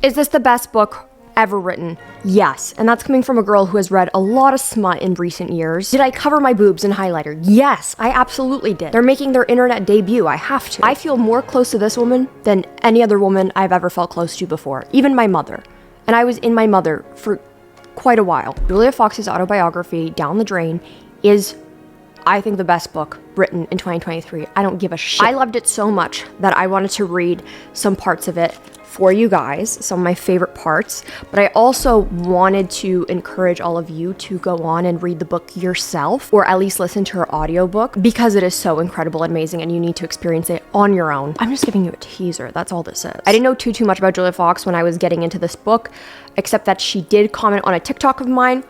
Is this the best book ever written? Yes. And that's coming from a girl who has read a lot of smut in recent years. Did I cover my boobs in highlighter? Yes, I absolutely did. They're making their internet debut. I have to. I feel more close to this woman than any other woman I've ever felt close to before. Even my mother. And I was in my mother for quite a while. Julia Fox's autobiography, Down the Drain, is, I think, the best book written in 2023. I don't give a shit. I loved it so much that I wanted to read some parts of it for you guys, some of my favorite parts, but I also wanted to encourage all of you to go on and read the book yourself, or at least listen to her audiobook, because it is so incredible and amazing and you need to experience it on your own. I'm just giving you a teaser, that's all this is. I didn't know too much about Julia Fox when I was getting into this book, except that she did comment on a TikTok of mine,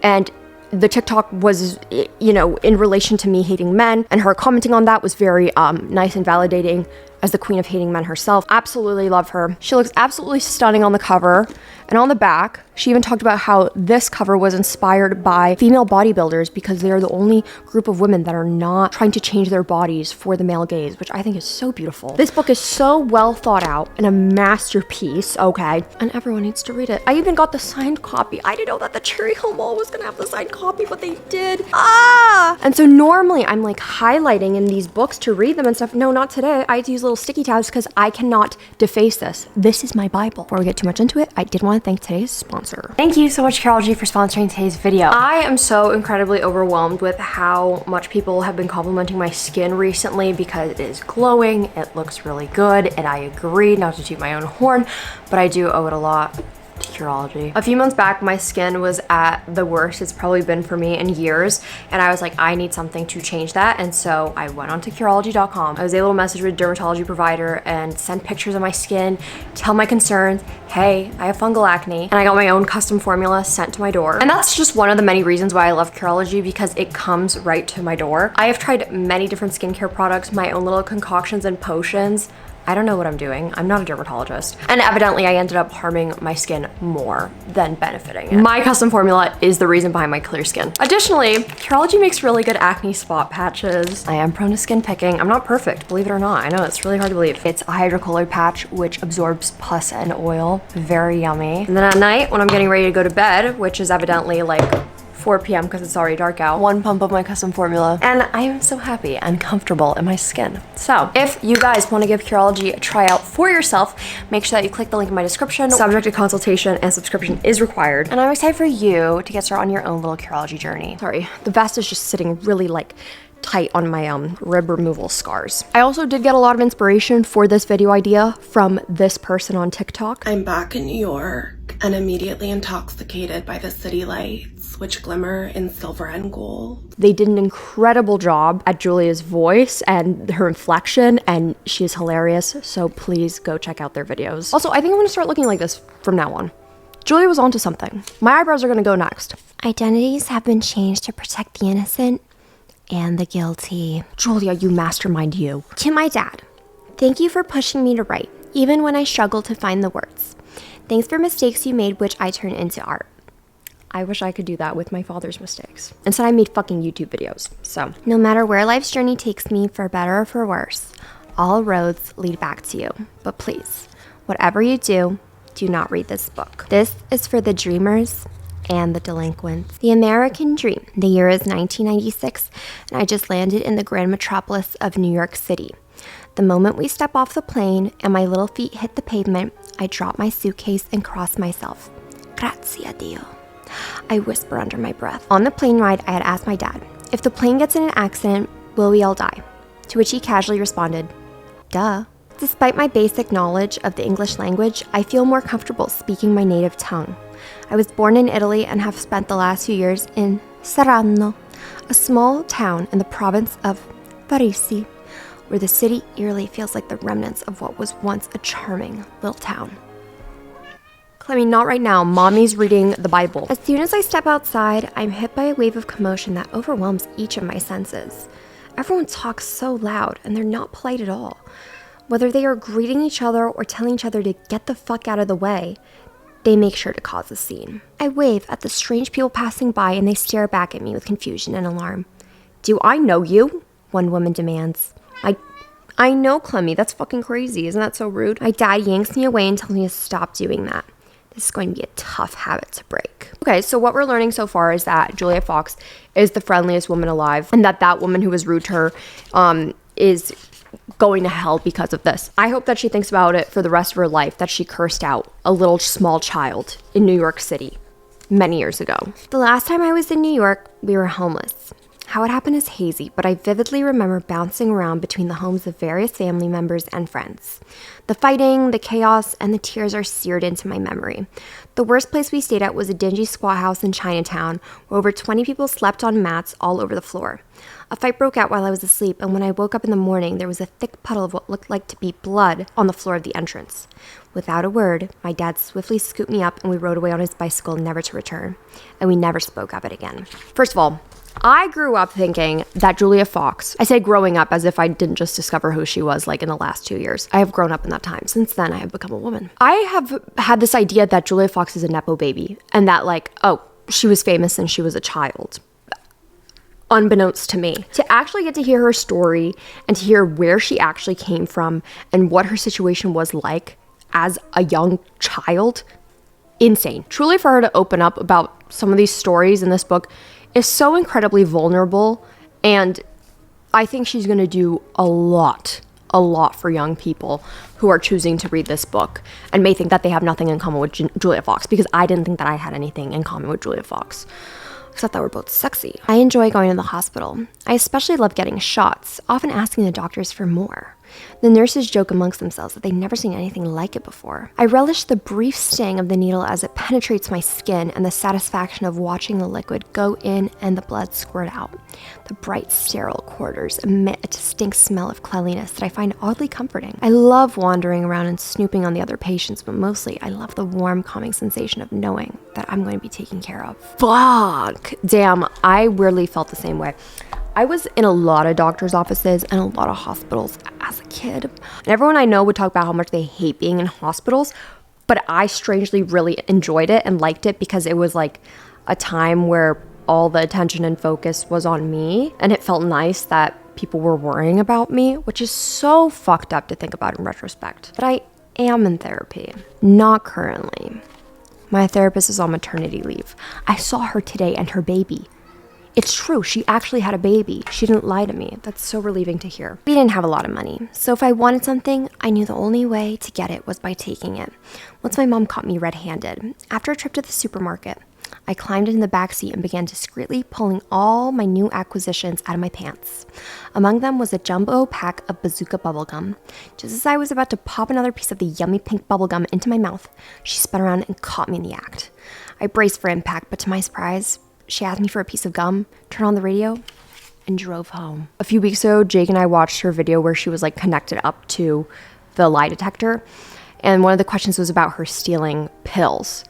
and the TikTok was, you know, in relation to me hating men, and her commenting on that was very nice and validating as the queen of hating men herself. Absolutely love her. She looks absolutely stunning on the cover, and on the back, she even talked about how this cover was inspired by female bodybuilders because they are the only group of women that are not trying to change their bodies for the male gaze, which I think is so beautiful. This book is so well thought out and a masterpiece, okay? And everyone needs to read it. I even got the signed copy. I didn't know that the Cherry Hill Mall was gonna have the signed copy, but they did. Ah! And so normally I'm like highlighting in these books to read them and stuff. No, not today. I had to use little sticky tabs because I cannot deface this. This is my Bible. Before we get too much into it, I did want to thank today's sponsor. Thank you so much, Curology, for sponsoring today's video. I am so incredibly overwhelmed with how much people have been complimenting my skin recently because it is glowing, it looks really good, and I agree, not to toot my own horn, but I do owe it a lot to Curology. A few months back, my skin was at the worst it's probably been for me in years, and I was like, I need something to change that, and so I went onto Curology.com. I was able to message with a dermatology provider and send pictures of my skin, tell my concerns, hey, I have fungal acne, and I got my own custom formula sent to my door. And that's just one of the many reasons why I love Curology, because it comes right to my door. I have tried many different skincare products, my own little concoctions and potions. I don't know what I'm doing. I'm not a dermatologist. And evidently I ended up harming my skin more than benefiting it. My custom formula is the reason behind my clear skin. Additionally, Curology makes really good acne spot patches. I am prone to skin picking. I'm not perfect, believe it or not. I know, it's really hard to believe. It's a hydrocolloid patch which absorbs pus and oil. Very yummy. And then at night when I'm getting ready to go to bed, which is evidently like 4 p.m. because it's already dark out, 1 pump of my custom formula, and I am so happy and comfortable in my skin. So if you guys want to give Curology a try out for yourself, make sure that you click the link in my description. Subject to consultation and subscription is required. And I'm excited for you to get started on your own little Curology journey. Sorry, the vest is just sitting really like tight on my rib removal scars. I also did get a lot of inspiration for this video idea from this person on TikTok. I'm back in New York and immediately intoxicated by the city lights, which glimmer in silver and gold. They did an incredible job at Julia's voice and her inflection, and she is hilarious, so please go check out their videos. Also, I think I'm gonna start looking like this from now on. Julia was onto something. My eyebrows are gonna go next. Identities have been changed to protect the innocent and the guilty. Julia, you mastermind, you. To my dad, thank you for pushing me to write, even when I struggled to find the words. Thanks for mistakes you made, which I turned into art. I wish I could do that with my father's mistakes. Instead, I made fucking YouTube videos, so. No matter where life's journey takes me, for better or for worse, all roads lead back to you. But please, whatever you do not read this book. This is for the dreamers and the delinquents. The American dream. The year is 1996, and I just landed in the grand metropolis of New York City. The moment we step off the plane and my little feet hit the pavement, I drop my suitcase and cross myself. Grazie a Dio. I whisper under my breath. On the plane ride, I had asked my dad, if the plane gets in an accident, will we all die? To which he casually responded, duh. Despite my basic knowledge of the English language, I feel more comfortable speaking my native tongue. I was born in Italy and have spent the last few years in Saranno, a small town in the province of Varese, where the city eerily feels like the remnants of what was once a charming little town. I mean, not right now. Mommy's reading the Bible. As soon as I step outside, I'm hit by a wave of commotion that overwhelms each of my senses. Everyone talks so loud, and they're not polite at all. Whether they are greeting each other or telling each other to get the fuck out of the way, they make sure to cause a scene. I wave at the strange people passing by, and they stare back at me with confusion and alarm. Do I know you? One woman demands. I know, Clemmy. That's fucking crazy. Isn't that so rude? My dad yanks me away and tells me to stop doing that. This is going to be a tough habit to break. Okay, so what we're learning so far is that Julia Fox is the friendliest woman alive, and that woman who was rude to her is going to hell because of this. I hope that she thinks about it for the rest of her life, that she cursed out a little small child in New York City many years ago. The last time I was in New York, we were homeless. How it happened is hazy, but I vividly remember bouncing around between the homes of various family members and friends. The fighting, the chaos, and the tears are seared into my memory. The worst place we stayed at was a dingy squat house in Chinatown, where over 20 people slept on mats all over the floor. A fight broke out while I was asleep, and when I woke up in the morning, there was a thick puddle of what looked like to be blood on the floor of the entrance. Without a word, my dad swiftly scooped me up and we rode away on his bicycle, never to return. And we never spoke of it again. First of all, I grew up thinking that Julia Fox, I say growing up as if I didn't just discover who she was like in the last 2 years. I have grown up in that time. Since then, I have become a woman. I have had this idea that Julia Fox is a Nepo baby and that like, oh, she was famous since she was a child. Unbeknownst to me. To actually get to hear her story and to hear where she actually came from and what her situation was like as a young child, insane. Truly, for her to open up about some of these stories in this book is so incredibly vulnerable, and I think she's going to do a lot for young people who are choosing to read this book and may think that they have nothing in common with Julia Fox, because I didn't think that I had anything in common with Julia Fox, except that we're both sexy. I enjoy going to the hospital. I especially love getting shots, often asking the doctors for more. The nurses joke amongst themselves that they've never seen anything like it before. I relish the brief sting of the needle as it penetrates my skin and the satisfaction of watching the liquid go in and the blood squirt out. The bright, sterile quarters emit a distinct smell of cleanliness that I find oddly comforting. I love wandering around and snooping on the other patients, but mostly I love the warm, calming sensation of knowing that I'm going to be taken care of. Fuck! Damn, I weirdly felt the same way. I was in a lot of doctor's offices and a lot of hospitals as a kid. And everyone I know would talk about how much they hate being in hospitals, but I strangely really enjoyed it and liked it because it was like a time where all the attention and focus was on me, and it felt nice that people were worrying about me, which is so fucked up to think about in retrospect. But I am in therapy. Not currently. My therapist is on maternity leave. I saw her today and her baby. It's true, she actually had a baby. She didn't lie to me. That's so relieving to hear. We didn't have a lot of money, so if I wanted something, I knew the only way to get it was by taking it. Once my mom caught me red-handed. After a trip to the supermarket, I climbed in the backseat and began discreetly pulling all my new acquisitions out of my pants. Among them was a jumbo pack of Bazooka bubblegum. Just as I was about to pop another piece of the yummy pink bubblegum into my mouth, she spun around and caught me in the act. I braced for impact, but to my surprise, she asked me for a piece of gum, turned on the radio, and drove home. A few weeks ago, Jake and I watched her video where she was like connected up to the lie detector. And one of the questions was about her stealing pills.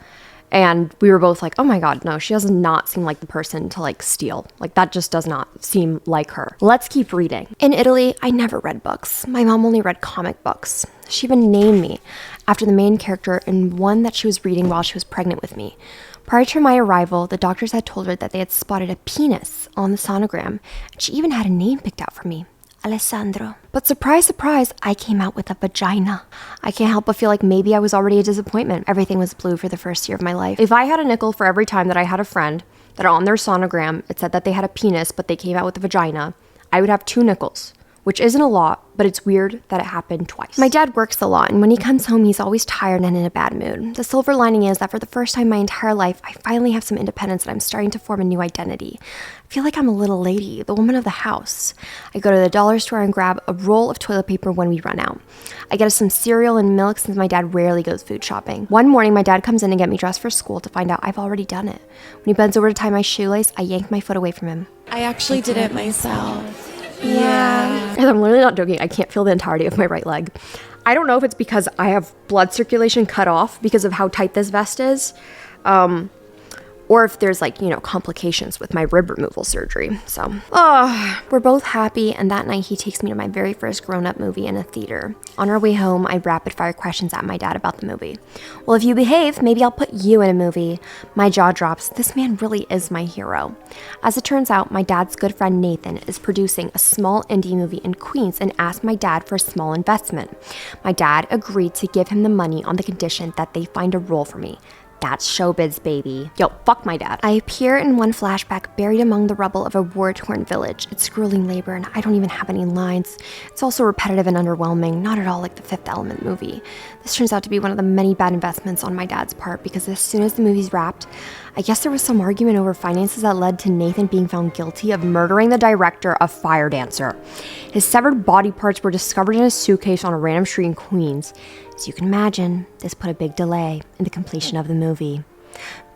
And we were both like, oh my God, no, she does not seem like the person to like steal. Like that just does not seem like her. Let's keep reading. In Italy, I never read books. My mom only read comic books. She even named me after the main character in one that she was reading while she was pregnant with me. Prior to my arrival, the doctors had told her that they had spotted a penis on the sonogram, and she even had a name picked out for me, Alessandro. But surprise, surprise, I came out with a vagina. I can't help but feel like maybe I was already a disappointment. Everything was blue for the first year of my life. If I had a nickel for every time that I had a friend that on their sonogram, it said that they had a penis, but they came out with a vagina, I would have 2 nickels. Which isn't a lot, but it's weird that it happened twice. My dad works a lot, and when he comes home, he's always tired and in a bad mood. The silver lining is that for the first time in my entire life, I finally have some independence and I'm starting to form a new identity. I feel like I'm a little lady, the woman of the house. I go to the dollar store and grab a roll of toilet paper when we run out. I get us some cereal and milk since my dad rarely goes food shopping. One morning, my dad comes in to get me dressed for school to find out I've already done it. When he bends over to tie my shoelace, I yank my foot away from him. I actually did it myself. Yeah. And I'm literally not joking. I can't feel the entirety of my right leg. I don't know if it's because I have blood circulation cut off because of how tight this vest is. or if there's like, complications with my rib removal surgery. So, We're both happy, and that night he takes me to my very first grown-up movie in a theater. On our way home, I rapid-fire questions at my dad about the movie. Well, if you behave, maybe I'll put you in a movie. My jaw drops. This man really is my hero. As it turns out, my dad's good friend Nathan is producing a small indie movie in Queens and asked my dad for a small investment. My dad agreed to give him the money on the condition that they find a role for me. That's showbiz, baby. Yo, fuck my dad. I appear in one flashback buried among the rubble of a war-torn village. It's grueling labor, and I don't even have any lines. It's also repetitive and underwhelming, not at all like the Fifth Element movie. This turns out to be one of the many bad investments on my dad's part, because as soon as the movie's wrapped, I guess there was some argument over finances that led to Nathan being found guilty of murdering the director of Fire Dancer. His severed body parts were discovered in a suitcase on a random street in Queens. As you can imagine, this put a big delay in the completion of the movie,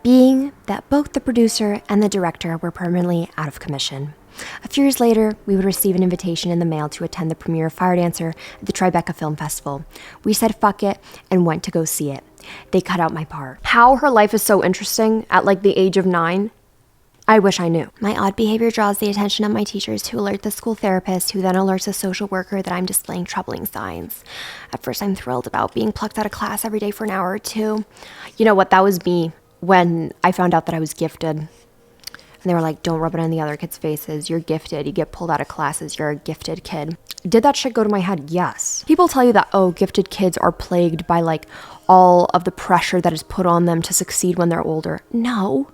being that both the producer and the director were permanently out of commission. A few years later, we would receive an invitation in the mail to attend the premiere of Fire Dancer at the Tribeca Film Festival. We said fuck it and went to go see it. They cut out my part. How her life is so interesting at like the age of 9, I wish I knew. My odd behavior draws the attention of my teachers, who alert the school therapist, who then alerts the social worker that I'm displaying troubling signs. At first, I'm thrilled about being plucked out of class every day for an hour or two. You know what? That was me when I found out that I was gifted. And they were like, don't rub it in the other kids' faces. You're gifted. You get pulled out of classes. You're a gifted kid. Did that shit go to my head? Yes. People tell you that, gifted kids are plagued by like all of the pressure that is put on them to succeed when they're older. No.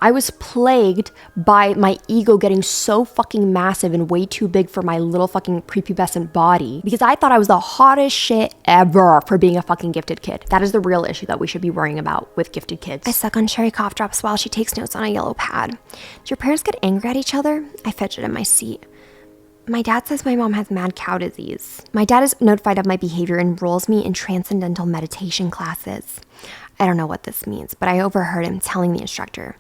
I was plagued by my ego getting so fucking massive and way too big for my little fucking prepubescent body, because I thought I was the hottest shit ever for being a fucking gifted kid. That is the real issue that we should be worrying about with gifted kids. I suck on cherry cough drops while she takes notes on a yellow pad. Do your parents get angry at each other? I fidget in my seat. My dad says my mom has mad cow disease. My dad is notified of my behavior and enrolls me in transcendental meditation classes. I don't know what this means, but I overheard him telling the instructor.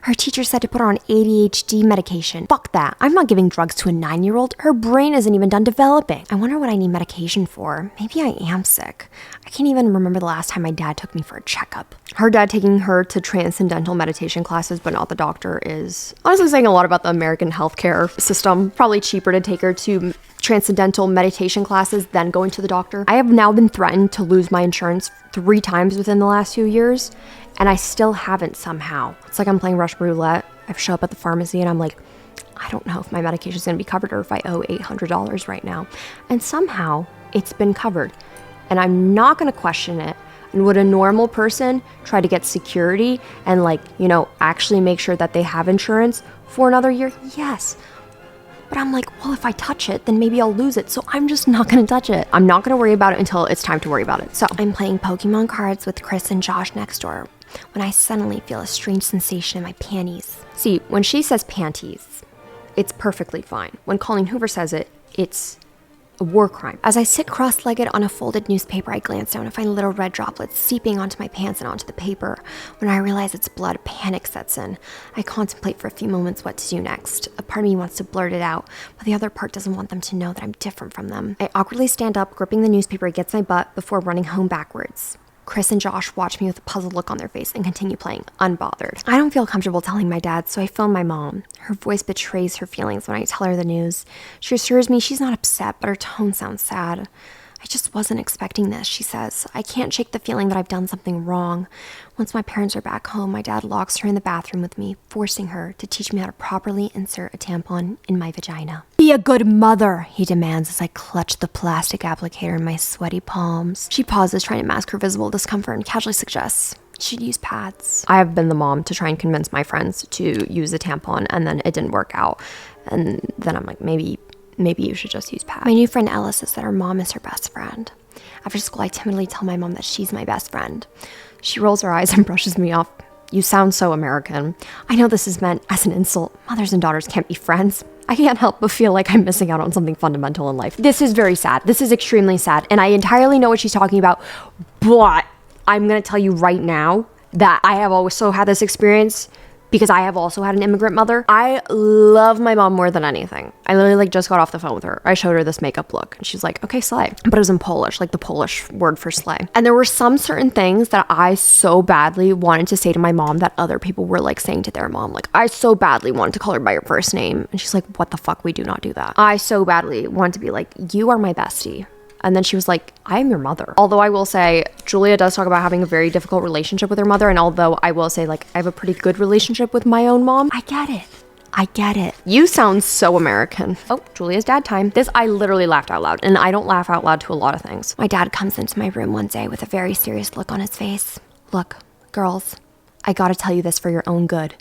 Her teacher said to put her on ADHD medication. Fuck that. I'm not giving drugs to a 9-year-old. Her brain isn't even done developing. I wonder what I need medication for. Maybe I am sick. I can't even remember the last time my dad took me for a checkup. Her dad taking her to transcendental meditation classes, but not the doctor, is honestly saying a lot about the American healthcare system. Probably cheaper to take her to transcendental meditation classes than going to the doctor. I have now been threatened to lose my insurance 3 times within the last 2 years, and I still haven't somehow. It's like I'm playing Russian roulette. I show up at the pharmacy and I'm like, I don't know if my medication is going to be covered or if I owe $800 right now. And somehow it's been covered. And I'm not going to question it. And would a normal person try to get security and actually make sure that they have insurance for another year? Yes. But I'm like, well, if I touch it, then maybe I'll lose it. So I'm just not going to touch it. I'm not going to worry about it until it's time to worry about it. So I'm playing Pokemon cards with Chris and Josh next door when I suddenly feel a strange sensation in my panties. See, when she says panties, it's perfectly fine. When Colleen Hoover says it, it's a war crime. As I sit cross-legged on a folded newspaper, I glance down and find little red droplets seeping onto my pants and onto the paper. When I realize it's blood, panic sets in. I contemplate for a few moments what to do next. A part of me wants to blurt it out, but the other part doesn't want them to know that I'm different from them. I awkwardly stand up, gripping the newspaper against my butt before running home backwards. Chris and Josh watch me with a puzzled look on their face and continue playing, unbothered. I don't feel comfortable telling my dad, so I phone my mom. Her voice betrays her feelings when I tell her the news. She assures me she's not upset, but her tone sounds sad. I just wasn't expecting this, she says. I can't shake the feeling that I've done something wrong. Once my parents are back home, my dad locks her in the bathroom with me, forcing her to teach me how to properly insert a tampon in my vagina. Be a good mother, he demands as I clutch the plastic applicator in my sweaty palms. She pauses, trying to mask her visible discomfort, and casually suggests she'd use pads. I have been the mom to try and convince my friends to use a tampon, and then it didn't work out. And then I'm like, maybe you should just use pads. My new friend Ella says that her mom is her best friend. After school, I timidly tell my mom that she's my best friend. She rolls her eyes and brushes me off. You sound so American. I know this is meant as an insult. Mothers and daughters can't be friends. I can't help but feel like I'm missing out on something fundamental in life. This is very sad. This is extremely sad. And I entirely know what she's talking about. But I'm going to tell you right now that I have also had this experience because I have also had an immigrant mother. I love my mom more than anything. I literally like just got off the phone with her. I showed her this makeup look and she's like, okay, slay. But it was in Polish, like the Polish word for slay. And there were some certain things that I so badly wanted to say to my mom that other people were like saying to their mom. Like, I so badly wanted to call her by her first name. And she's like, what the fuck? We do not do that. I so badly wanted to be like, you are my bestie. And then she was like, I am your mother. Although I will say, Julia does talk about having a very difficult relationship with her mother. And although I will say, like, I have a pretty good relationship with my own mom, I get it. I get it. You sound so American. Oh, Julia's dad time. This, I literally laughed out loud. And I don't laugh out loud to a lot of things. My dad comes into my room one day with a very serious look on his face. Look, girls, I gotta tell you this for your own good.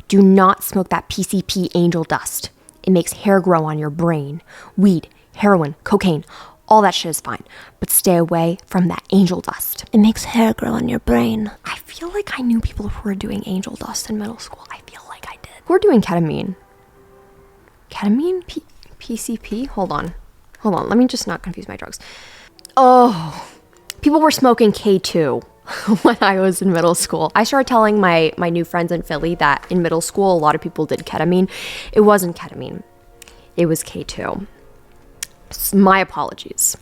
Do not smoke that PCP angel dust. It makes hair grow on your brain. Weed, heroin, cocaine, all that shit is fine, but stay away from that angel dust. It makes hair grow on your brain. I feel like I knew people who were doing angel dust in middle school. I feel like I did. Who are doing ketamine? Ketamine? PCP? Hold on. Let me just not confuse my drugs. Oh, people were smoking K2 when I was in middle school. I started telling my new friends in Philly that in middle school, a lot of people did ketamine. It wasn't ketamine. It was K2. My apologies.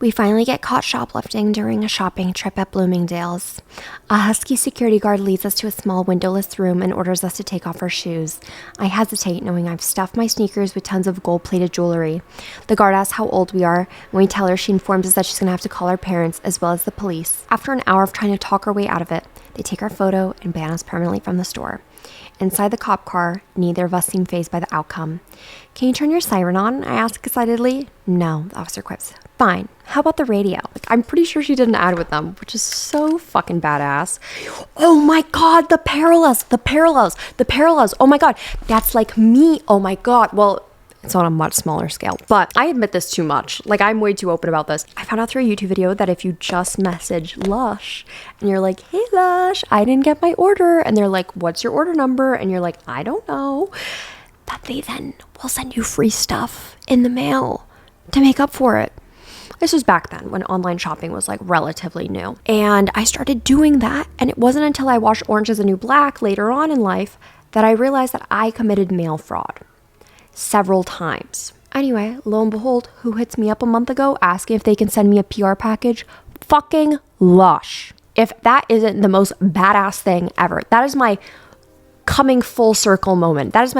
We finally get caught shoplifting during a shopping trip at Bloomingdale's. A husky security guard leads us to a small windowless room and orders us to take off our shoes. I hesitate, knowing I've stuffed my sneakers with tons of gold-plated jewelry. The guard asks how old we are. When we tell her, she informs us that she's going to have to call our parents as well as the police. After an hour of trying to talk our way out of it, they take our photo and ban us permanently from the store. Inside the cop car, neither of us seem fazed by the outcome. Can you turn your siren on? I ask excitedly. No, the officer quips. Fine. How about the radio? Like, I'm pretty sure she did an ad with them, which is so fucking badass. Oh my God, the parallels. Oh my God, that's like me. Oh my God. Well, it's on a much smaller scale, but I admit this too much. Like, I'm way too open about this. I found out through a YouTube video that if you just message Lush and you're like, hey Lush, I didn't get my order. And they're like, what's your order number? And you're like, I don't know. That they then will send you free stuff in the mail to make up for it. This was back then when online shopping was like relatively new. And I started doing that. And it wasn't until I watched Orange is the New Black later on in life that I realized that I committed mail fraud. Several times. Anyway, lo and behold, who hits me up a month ago asking if they can send me a PR package? Fucking Lush. If that isn't the most badass thing ever, that is my coming full circle moment. That is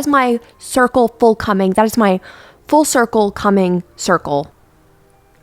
my circle full coming. That is my full circle coming circle.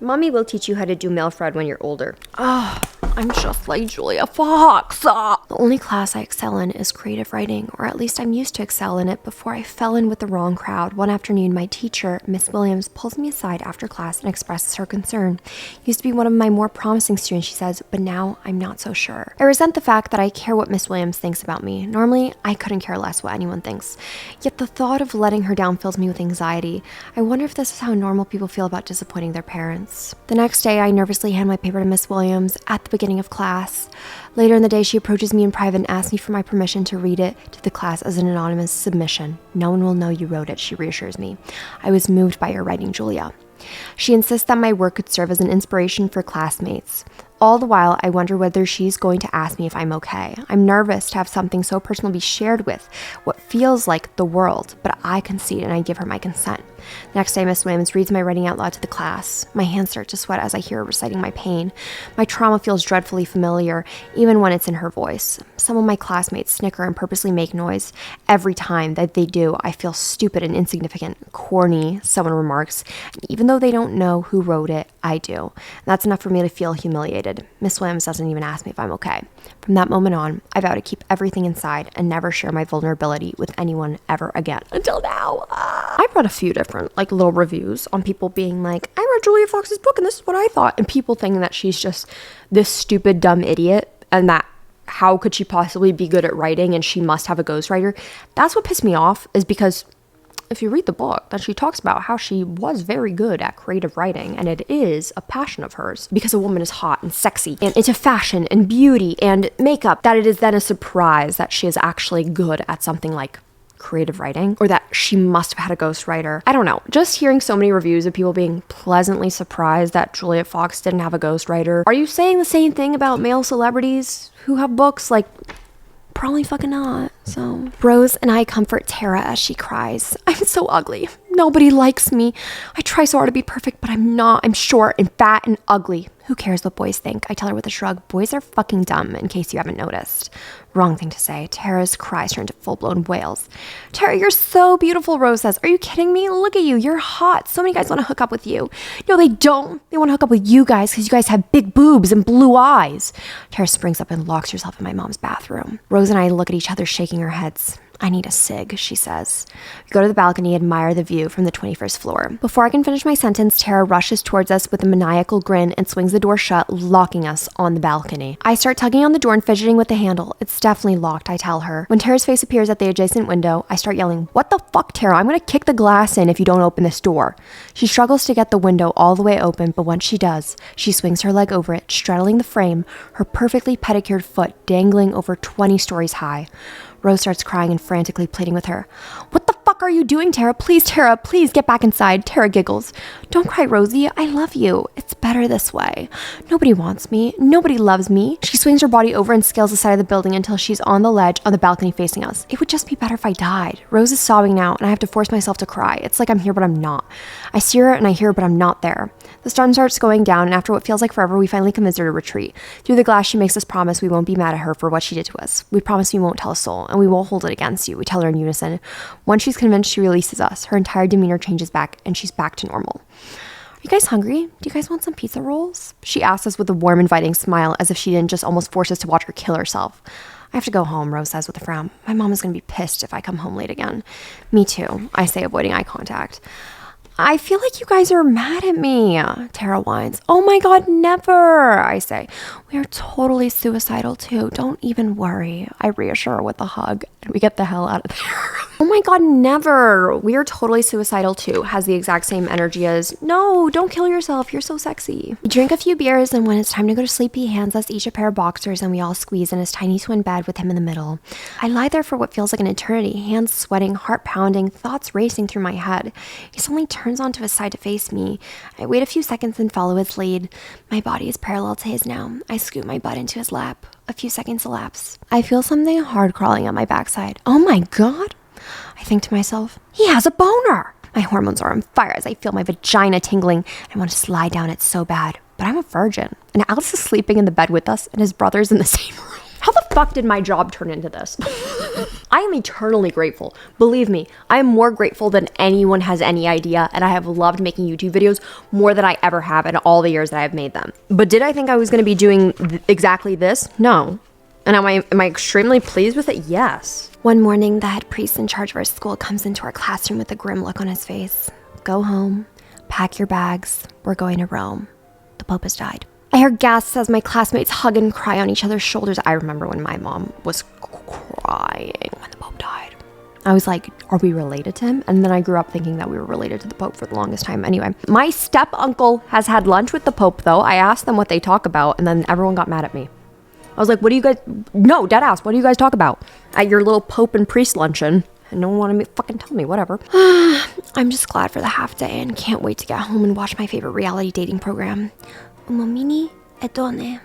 Mommy will teach you how to do mail fraud when you're older. Oh, I'm just like Julia Fox. The only class I excel in is creative writing, or at least I'm used to excel in it before I fell in with the wrong crowd. One afternoon, my teacher, Miss Williams, pulls me aside after class and expresses her concern. Used to be one of my more promising students, she says, but now I'm not so sure. I resent the fact that I care what Miss Williams thinks about me. Normally, I couldn't care less what anyone thinks. Yet the thought of letting her down fills me with anxiety. I wonder if this is how normal people feel about disappointing their parents. The next day, I nervously hand my paper to Miss Williams at the beginning of class. Later in the day, she approaches me in private and asks me for my permission to read it to the class as an anonymous submission. No one will know you wrote it, she reassures me. I was moved by your writing, Julia. She insists that my work could serve as an inspiration for classmates. All the while, I wonder whether she's going to ask me if I'm okay. I'm nervous to have something so personal be shared with what feels like the world, but I concede and I give her my consent. The next day, Miss Williams reads my writing out loud to the class. My hands start to sweat as I hear her reciting my pain. My trauma feels dreadfully familiar, even when it's in her voice. Some of my classmates snicker and purposely make noise. Every time that they do, I feel stupid and insignificant. Corny, someone remarks. And even though they don't know who wrote it, I do. And that's enough for me to feel humiliated. Miss Williams doesn't even ask me if I'm okay. From that moment on, I vow to keep everything inside and never share my vulnerability with anyone ever again. Until now. I've read a few different like little reviews on people being like, I read Julia Fox's book and this is what I thought. And people thinking that she's just this stupid, dumb idiot and that how could she possibly be good at writing and she must have a ghostwriter. That's what pissed me off, is because if you read the book, then she talks about how she was very good at creative writing, and it is a passion of hers because a woman is hot and sexy and into fashion and beauty and makeup, that it is then a surprise that she is actually good at something like creative writing, or that she must have had a ghostwriter. I don't know. Just hearing so many reviews of people being pleasantly surprised that Julia Fox didn't have a ghostwriter. Are you saying the same thing about male celebrities who have books? Like, probably fucking not. So Rose and I comfort Tara as she cries. I'm so ugly. Nobody likes me. I try so hard to be perfect, but I'm not. I'm short and fat and ugly. Who cares what boys think? I tell her with a shrug. Boys are fucking dumb, in case you haven't noticed. Wrong thing to say. Tara's cries turn into full-blown wails. Tara, you're so beautiful, Rose says. Are you kidding me? Look at you. You're hot. So many guys want to hook up with you. No, they don't. They want to hook up with you guys because you guys have big boobs and blue eyes. Tara springs up and locks herself in my mom's bathroom. Rose and I look at each other, shaking our heads. I need a cig, she says. We go to the balcony, admire the view from the 21st floor. Before I can finish my sentence, Tara rushes towards us with a maniacal grin and swings the door shut, locking us on the balcony. I start tugging on the door and fidgeting with the handle. It's definitely locked, I tell her. When Tara's face appears at the adjacent window, I start yelling, "What the fuck, Tara? I'm gonna kick the glass in if you don't open this door." She struggles to get the window all the way open, but once she does, she swings her leg over it, straddling the frame, her perfectly pedicured foot dangling over 20 stories high. Rose starts crying and frantically pleading with her. "What the fuck are you doing, Tara? Tara, please get back inside." Tara giggles. "Don't cry, Rosie. I love you. It's better this way. Nobody wants me. Nobody loves me." She swings her body over and scales the side of the building until she's on the ledge on the balcony facing us. It would just be better if I died. Rose is sobbing now, and I have to force myself to cry. It's like I'm here, but I'm not. I see her and I hear her, but I'm not there. The storm starts going down, and after what feels like forever, we finally convince her to retreat. Through the glass, she makes us promise we won't be mad at her for what she did to us. We promise we won't tell a soul, and we won't hold it against you, we tell her in unison. Once she's convinced, she releases us. Her entire demeanor changes back, and she's back to normal. "Are you guys hungry? Do you guys want some pizza rolls?" She asks us with a warm, inviting smile, as if she didn't just almost force us to watch her kill herself. "I have to go home," Rose says with a frown. "My mom is going to be pissed if I come home late again." "Me too," I say, avoiding eye contact. "I feel like you guys are mad at me," Tara whines. "Oh my God, never," I say. "We are totally suicidal too. Don't even worry," I reassure her with a hug, and we get the hell out of there. "Oh my God, never. We are totally suicidal too," has the exact same energy as, "No, don't kill yourself. You're so sexy." We drink a few beers, and when it's time to go to sleep, he hands us each a pair of boxers, and we all squeeze in his tiny twin bed with him in the middle. I lie there for what feels like an eternity, hands sweating, heart pounding, thoughts racing through my head. He suddenly turns onto his side to face me. I wait a few seconds and follow his lead. My body is parallel to his now. I scoot my butt into his lap. A few seconds elapse. I feel something hard crawling up my backside. Oh my God, I think to myself, he has a boner. My hormones are on fire as I feel my vagina tingling. I want to slide down it so bad, but I'm a virgin, and Alex is sleeping in the bed with us, and his brother's in the same room. How the fuck did my job turn into this? I am eternally grateful. Believe me, I am more grateful than anyone has any idea, and I have loved making YouTube videos more than I ever have in all the years that I've made them. But did I think I was going to be doing exactly this? No. And am I extremely pleased with it? Yes. One morning, the head priest in charge of our school comes into our classroom with a grim look on his face. "Go home, pack your bags, we're going to Rome. The Pope has died." I hear gasps as my classmates hug and cry on each other's shoulders. I remember when my mom was crying when the Pope died. I was like, are we related to him? And then I grew up thinking that we were related to the Pope for the longest time. Anyway, my step uncle has had lunch with the Pope though. I asked them what they talk about, and then everyone got mad at me. I was like, what do you guys, no, dead ass, what do you guys talk about at your little Pope and priest luncheon? And no one wanted to fucking tell me, whatever. I'm just glad for the half day and can't wait to get home and watch my favorite reality dating program, Uomini e Donne.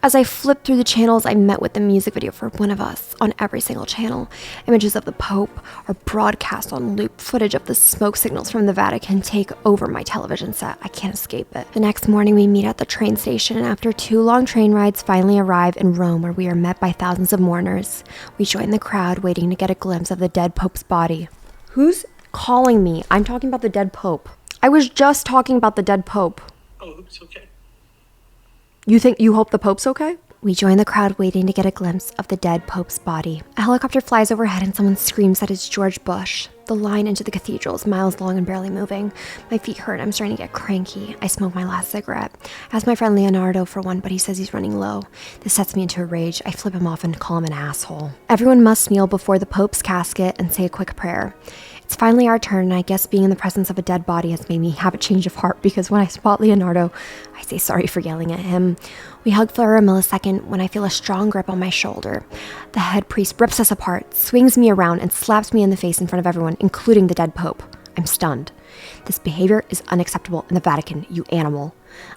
As I flipped through the channels, I met with the music video for One of Us on every single channel. Images of the Pope are broadcast on loop. Footage of the smoke signals from the Vatican take over my television set. I can't escape it. The next morning, we meet at the train station, and after 2 long train rides, finally arrive in Rome, where we are met by thousands of mourners. We join the crowd, waiting to get a glimpse of the dead Pope's body. Who's calling me? I'm talking about the dead Pope. I was just talking about the dead Pope. Oh, it's okay. You hope the Pope's okay? We join the crowd waiting to get a glimpse of the dead Pope's body. A helicopter flies overhead and someone screams that it's George Bush. The line into the cathedral is miles long and barely moving. My feet hurt. I'm starting to get cranky. I smoke my last cigarette. I ask my friend Leonardo for one, but he says he's running low. This sets me into a rage. I flip him off and call him an asshole. Everyone must kneel before the Pope's casket and say a quick prayer. It's finally our turn, and I guess being in the presence of a dead body has made me have a change of heart, because when I spot Leonardo, I say sorry for yelling at him. We hug for a millisecond when I feel a strong grip on my shoulder. The head priest rips us apart, swings me around, and slaps me in the face in front of everyone, including the dead Pope. I'm stunned. This behavior is unacceptable in the Vatican, you animal.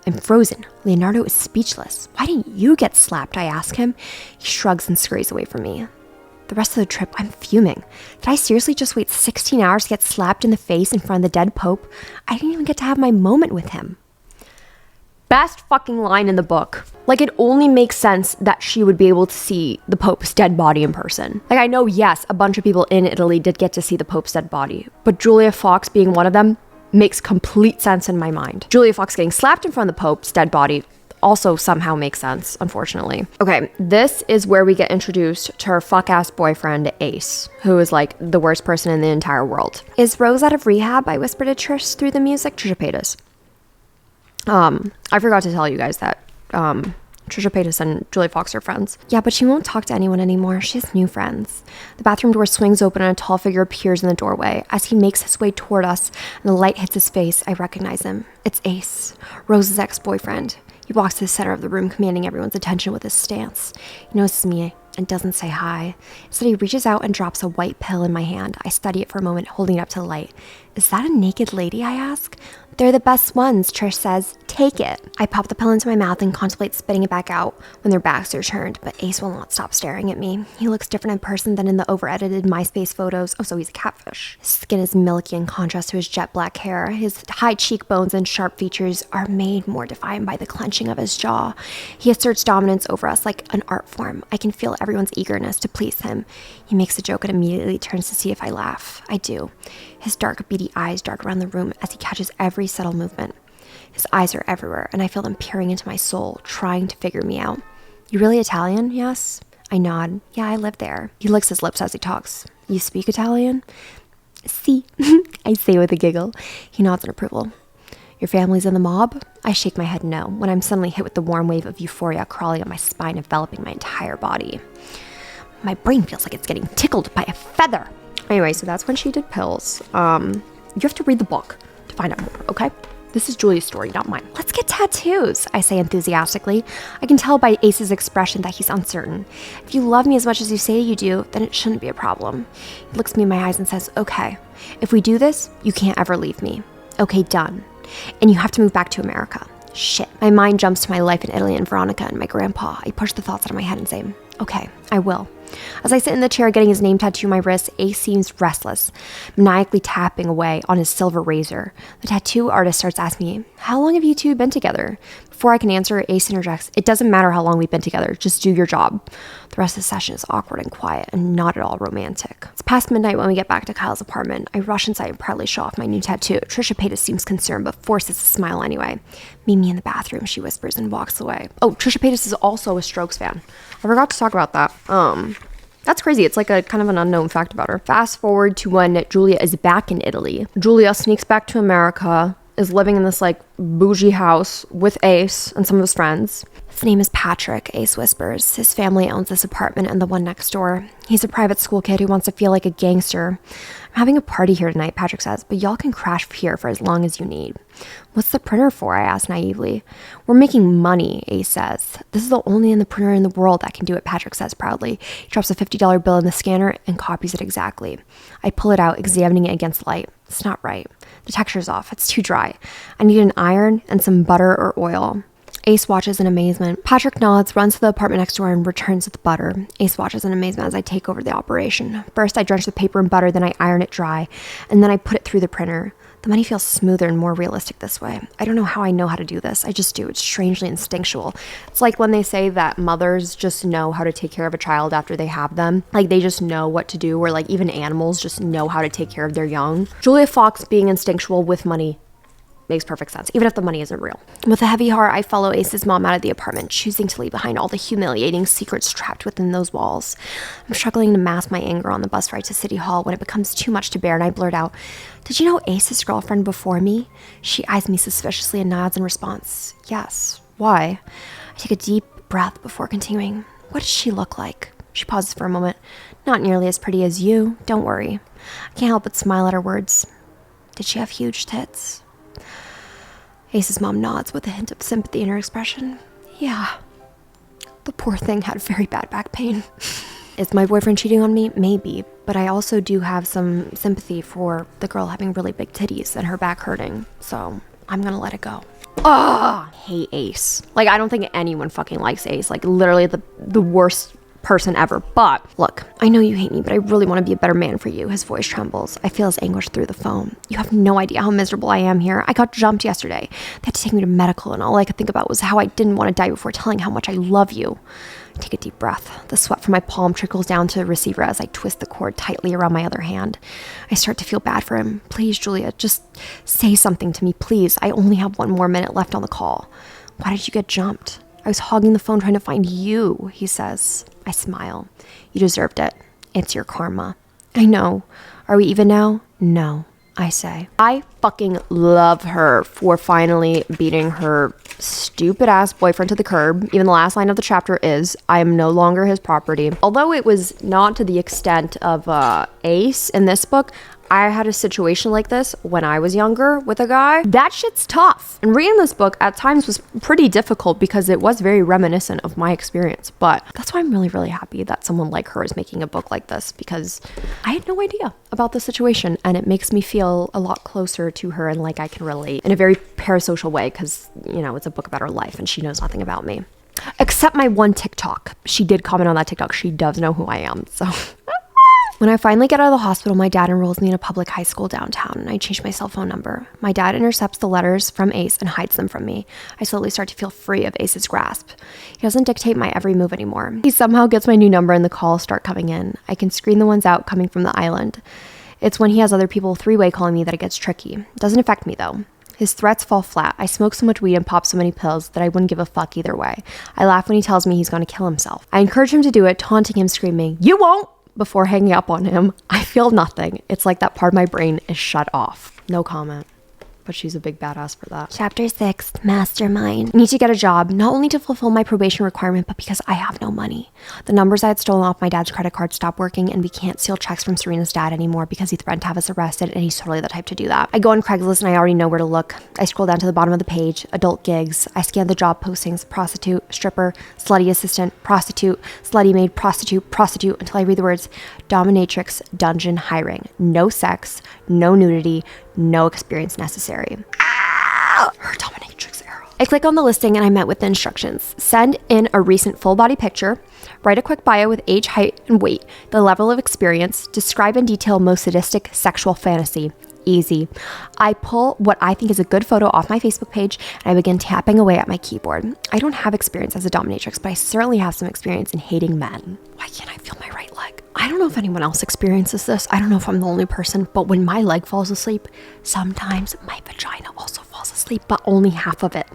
I'm frozen. Leonardo is speechless. Why didn't you get slapped? I ask him. He shrugs and scurries away from me. The rest of the trip, I'm fuming. Did I seriously just wait 16 hours to get slapped in the face in front of the dead Pope? I didn't even get to have my moment with him. Best fucking line in the book. Like, it only makes sense that she would be able to see the Pope's dead body in person. Like, I know, yes, a bunch of people in Italy did get to see the Pope's dead body, but Julia Fox being one of them makes complete sense in my mind. Julia Fox getting slapped in front of the Pope's dead body also somehow makes sense, unfortunately. Okay, this is where we get introduced to her fuck-ass boyfriend, Ace, who is like the worst person in the entire world. Is Rose out of rehab? I whispered to Trish through the music. Trisha Paytas. I forgot to tell you guys that Trisha Paytas and Julia Fox are friends. Yeah, but she won't talk to anyone anymore. She has new friends. The bathroom door swings open and a tall figure appears in the doorway. As he makes his way toward us and the light hits his face, I recognize him. It's Ace, Rose's ex-boyfriend. He walks to the center of the room, commanding everyone's attention with his stance. He notices me and doesn't say hi. Instead, he reaches out and drops a white pill in my hand. I study it for a moment, holding it up to the light. Is that a naked lady, I ask? They're the best ones, Trish says. Take it. I pop the pill into my mouth and contemplate spitting it back out when their backs are turned, but Ace will not stop staring at me. He looks different in person than in the over-edited MySpace photos. Oh, so he's a catfish. His skin is milky in contrast to his jet black hair. His high cheekbones and sharp features are made more defiant by the clenching of his jaw. He asserts dominance over us like an art form. I can feel everyone's eagerness to please him. He makes a joke and immediately turns to see if I laugh. I do. His dark, beady eyes dart around the room as he catches every subtle movement. His eyes are everywhere, and I feel them peering into my soul, trying to figure me out. You really Italian? Yes. I nod. Yeah, I live there. He licks his lips as he talks. You speak Italian? Si. I say with a giggle. He nods in approval. Your family's in the mob? I shake my head no, when I'm suddenly hit with the warm wave of euphoria crawling up my spine, enveloping my entire body. My brain feels like it's getting tickled by a feather. Anyway, so that's when she did pills. You have to read the book to find out more, okay? This is Julia's story, not mine. Let's get tattoos, I say enthusiastically. I can tell by Ace's expression that he's uncertain. If you love me as much as you say you do, then it shouldn't be a problem. He looks me in my eyes and says, okay, if we do this, you can't ever leave me. Okay, done. And you have to move back to America. Shit. My mind jumps to my life in Italy and Veronica and my grandpa. I push the thoughts out of my head and say, okay, I will. As I sit in the chair getting his name tattooed on my wrist, Ace seems restless, maniacally tapping away on his silver razor. The tattoo artist starts asking me, how long have you two been together? Before I can answer, Ace interjects, it doesn't matter how long we've been together, just do your job. The rest of the session is awkward and quiet and not at all romantic. It's past midnight when we get back to Kyle's apartment. I rush inside and proudly show off my new tattoo. Trisha Paytas seems concerned but forces a smile anyway. Meet me in the bathroom, she whispers and walks away. Oh, Trisha Paytas is also a Strokes fan. I forgot to talk about that. That's crazy. It's like a kind of an unknown fact about her. Fast forward to when Julia is back in Italy. Julia sneaks back to America, is living in this like bougie house with Ace and some of his friends. His name is Patrick, Ace whispers. His family owns this apartment and the one next door. He's a private school kid who wants to feel like a gangster. I'm having a party here tonight, Patrick says, but y'all can crash here for as long as you need. What's the printer for? I ask naively. We're making money, Ace says. This is the only printer in the world that can do it, Patrick says proudly. He drops a $50 bill in the scanner and copies it exactly. I pull it out, examining it against light. It's not right. The texture's off. It's too dry. I need an iron and some butter or oil. Ace watches in amazement. Patrick nods, runs to the apartment next door, and returns with the butter. Ace watches in amazement as I take over the operation. First, I drench the paper in butter, then I iron it dry, and then I put it through the printer. The money feels smoother and more realistic this way. I don't know how I know how to do this. I just do. It's strangely instinctual. It's like when they say that mothers just know how to take care of a child after they have them. Like they just know what to do, or like even animals just know how to take care of their young. Julia Fox being instinctual with money makes perfect sense, even if the money isn't real. With a heavy heart, I follow Ace's mom out of the apartment, choosing to leave behind all the humiliating secrets trapped within those walls. I'm struggling to mask my anger on the bus ride to City Hall when it becomes too much to bear, and I blurt out, "Did you know Ace's girlfriend before me?" She eyes me suspiciously and nods in response. Yes. Why? I take a deep breath before continuing. What does she look like? She pauses for a moment. Not nearly as pretty as you. Don't worry. I can't help but smile at her words. Did she have huge tits? Ace's mom nods with a hint of sympathy in her expression. Yeah. The poor thing had very bad back pain. Is my boyfriend cheating on me? Maybe. But I also do have some sympathy for the girl having really big titties and her back hurting. So I'm gonna let it go. Hate Ace. Like, I don't think anyone fucking likes Ace. Like, literally the worst person ever. But look, I know you hate me, but I really want to be a better man for you. His voice trembles. I feel his anguish through the phone. You have no idea how miserable I am here. I got jumped yesterday. They had to take me to medical, and all I could think about was how I didn't want to die before telling how much I love you. I take a deep breath. The sweat from my palm trickles down to the receiver as I twist the cord tightly around my other hand. I start to feel bad for him. Please, Julia, just say something to me, please. I only have 1 more minute left on the call. Why did you get jumped? I was hogging the phone trying to find you, he says. I smile. You deserved it. It's your karma. I know. Are we even now? No, I say. I fucking love her for finally beating her stupid ass boyfriend to the curb. Even the last line of the chapter is, I am no longer his property. Although it was not to the extent of Ace in this book, I had a situation like this when I was younger with a guy. That shit's tough. And reading this book at times was pretty difficult because it was very reminiscent of my experience. But that's why I'm really, really happy that someone like her is making a book like this, because I had no idea about the situation, and it makes me feel a lot closer to her and like I can relate in a very parasocial way because, you know, it's a book about her life and she knows nothing about me. Except my one TikTok. She did comment on that TikTok. She does know who I am, so... When I finally get out of the hospital, my dad enrolls me in a public high school downtown, and I change my cell phone number. My dad intercepts the letters from Ace and hides them from me. I slowly start to feel free of Ace's grasp. He doesn't dictate my every move anymore. He somehow gets my new number and the calls start coming in. I can screen the ones out coming from the island. It's when he has other people three-way calling me that it gets tricky. It doesn't affect me, though. His threats fall flat. I smoke so much weed and pop so many pills that I wouldn't give a fuck either way. I laugh when he tells me he's going to kill himself. I encourage him to do it, taunting him, screaming, "You won't!" before hanging up on him. I feel nothing. It's like that part of my brain is shut off. No comment. But she's a big badass for that. Chapter 6, Mastermind. I need to get a job, not only to fulfill my probation requirement, but because I have no money. The numbers I had stolen off my dad's credit card stopped working, and we can't steal checks from Serena's dad anymore because he threatened to have us arrested, and he's totally the type to do that. I go on Craigslist and I already know where to look. I scroll down to the bottom of the page, adult gigs. I scan the job postings, prostitute, stripper, slutty assistant, prostitute, slutty maid, prostitute, prostitute, until I read the words dominatrix dungeon hiring. No sex, no nudity, no experience necessary. Her dominatrix arrow. I click on the listing and I'm met with the instructions. Send in a recent full body picture, write a quick bio with age, height, and weight, the level of experience, describe in detail most sadistic sexual fantasy. Easy. I pull what I think is a good photo off my Facebook page and I begin tapping away at my keyboard. I don't have experience as a dominatrix, but I certainly have some experience in hating men. Why can't I feel my right leg? I don't know if anyone else experiences this. I don't know if I'm the only person, but when my leg falls asleep, sometimes my vagina also falls asleep, but only half of it.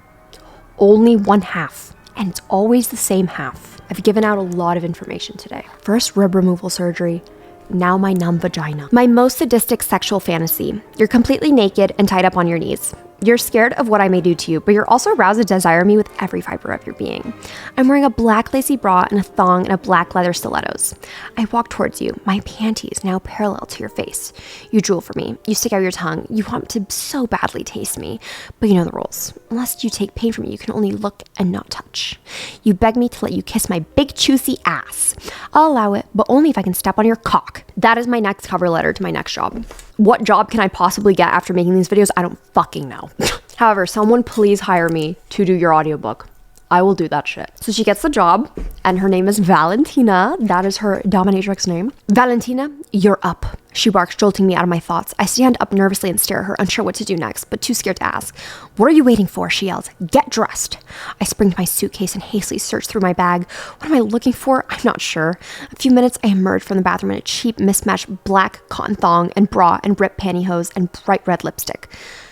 Only one half. And it's always the same half. I've given out a lot of information today. First, rib removal surgery. Now my numb vagina. My most sadistic sexual fantasy. You're completely naked and tied up on your knees. You're scared of what I may do to you, but you're also aroused to desire me with every fiber of your being. I'm wearing a black lacy bra and a thong and a black leather stilettos. I walk towards you, my panties now parallel to your face. You drool for me. You stick out your tongue. You want to so badly taste me, but you know the rules. Unless you take pain from me, you can only look and not touch. You beg me to let you kiss my big juicy ass. I'll allow it, but only if I can step on your cock. That is my next cover letter to my next job. What job can I possibly get after making these videos? I don't fucking know. However, someone please hire me to do your audiobook. I will do that shit. So she gets the job, and her name is Valentina. That is her dominatrix name. Valentina, you're up. She barks, jolting me out of my thoughts. I stand up nervously and stare at her, unsure what to do next, but too scared to ask. What are you waiting for? She yells. Get dressed. I spring to my suitcase and hastily search through my bag. What am I looking for? I'm not sure. A few minutes, I emerge from the bathroom in a cheap, mismatched black cotton thong and bra and ripped pantyhose and bright red lipstick.